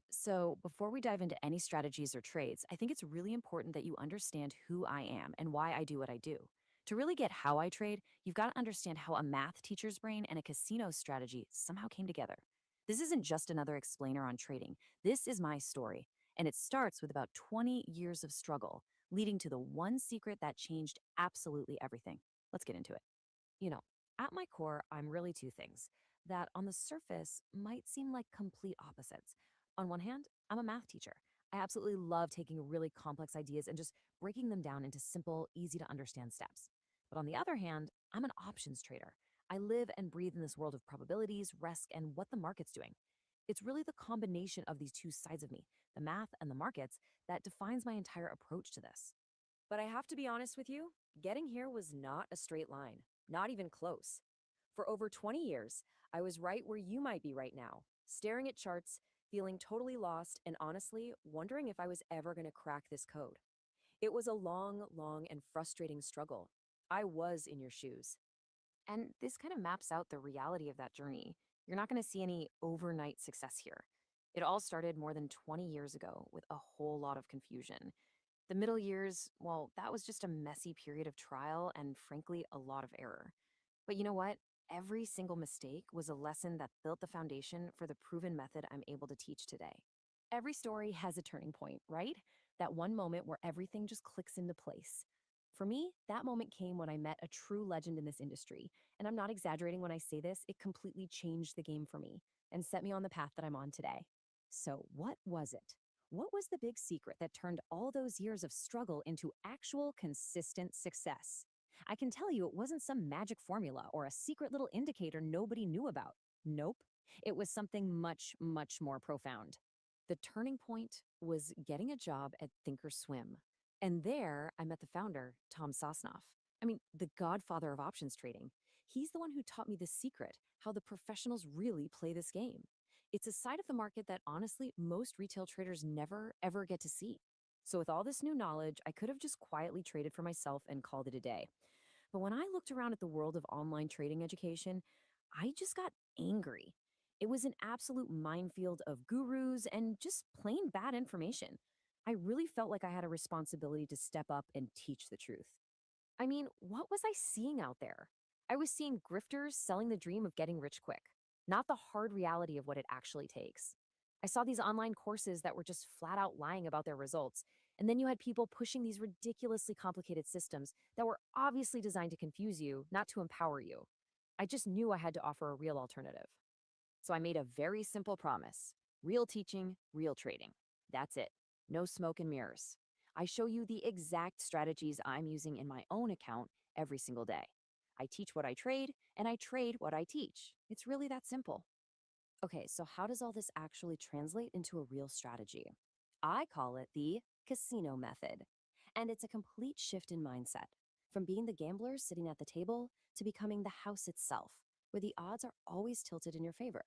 So, before we dive into any strategies or trades, I think it's really important that you understand who I am and why I do what I do. To really get how I trade, you've got to understand how a math teacher's brain and a casino strategy somehow came together. This isn't just another explainer on trading. This is my story, and it starts with about 20 years of struggle, leading to the one secret that changed absolutely everything. Let's get into it. You know, at my core, I'm really two things that on the surface might seem like complete opposites. On one hand, I'm a math teacher. I absolutely love taking really complex ideas and just breaking them down into simple, easy to understand steps. But on the other hand, I'm an options trader. I live and breathe in this world of probabilities, risk, and what the market's doing. It's really the combination of these two sides of me, the math and the markets, that defines my entire approach to this. But I have to be honest with you, getting here was not a straight line, not even close. For over 20 years, I was right where you might be right now, staring at charts, feeling totally lost, and honestly, wondering if I was ever going to crack this code. It was a long and frustrating struggle. I was in your shoes. And this kind of maps out the reality of that journey. You're not going to see any overnight success here. It all started more than 20 years ago with a whole lot of confusion. The middle years, well, that was just a messy period of trial and, frankly, a lot of error. But you know what? Every single mistake was a lesson that built the foundation for the proven method I'm able to teach today. Every story has a turning point, right? That one moment where everything just clicks into place. For me, that moment came when I met a true legend in this industry. And I'm not exaggerating when I say this, it completely changed the game for me and set me on the path that I'm on today. So, what was it? What was the big secret that turned all those years of struggle into actual consistent success? I can tell you it wasn't some magic formula or a secret little indicator nobody knew about. Nope. It was something much more profound. The turning point was getting a job at Thinkorswim. And there I met the founder, Tom Sosnoff. I mean, the godfather of options trading. He's the one who taught me the secret, how the professionals really play this game. It's a side of the market that honestly most retail traders never ever get to see. So, with all this new knowledge, I could have just quietly traded for myself and called it a day. But when I looked around at the world of online trading education, I just got angry. It was an absolute minefield of gurus and just plain bad information. I really felt like I had a responsibility to step up and teach the truth. I mean, what was I seeing out there? I was seeing grifters selling the dream of getting rich quick, not the hard reality of what it actually takes. I saw these online courses that were just flat out lying about their results. And then you had people pushing these ridiculously complicated systems that were obviously designed to confuse you, not to empower you. I just knew I had to offer a real alternative. So I made a very simple promise: real teaching, real trading. That's it. No smoke and mirrors. I show you the exact strategies I'm using in my own account every single day. I teach what I trade, and I trade what I teach. It's really that simple. Okay, so how does all this actually translate into a real strategy? I call it the casino method. And it's a complete shift in mindset from being the gambler sitting at the table to becoming the house itself, where the odds are always tilted in your favor.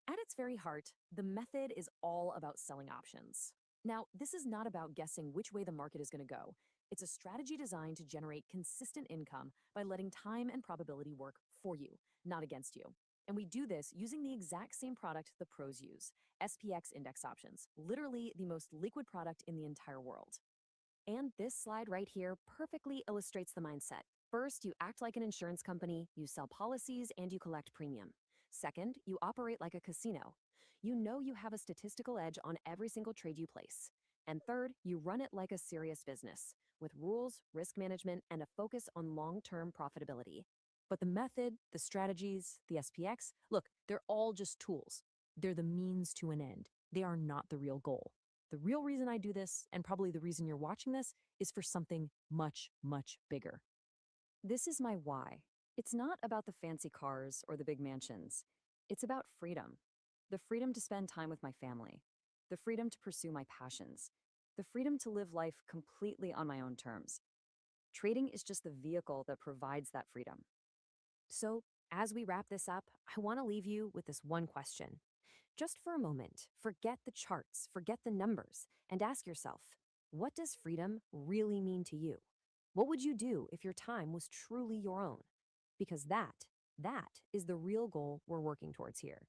At its very heart, the method is all about selling options. Now, this is not about guessing which way the market is going to go. It's a strategy designed to generate consistent income by letting time and probability work for you, not against you. And we do this using the exact same product the pros use: SPX index options, literally the most liquid product in the entire world. And this slide right here perfectly illustrates the mindset. First, you act like an insurance company, you sell policies, and you collect premium. Second, you operate like a casino. You know you have a statistical edge on every single trade you place. And third, you run it like a serious business, with rules, risk management, and a focus on long-term profitability. But the method, the strategies, the SPX, look, they're all just tools. They're the means to an end. They are not the real goal. The real reason I do this, and probably the reason you're watching this, is for something much bigger. This is my why. It's not about the fancy cars or the big mansions. It's about freedom. The freedom to spend time with my family. The freedom to pursue my passions. The freedom to live life completely on my own terms. Trading is just the vehicle that provides that freedom. So, as we wrap this up, I want to leave you with this one question. Just for a moment, forget the charts, forget the numbers, and ask yourself, what does freedom really mean to you? What would you do if your time was truly your own? Because that is the real goal we're working towards here.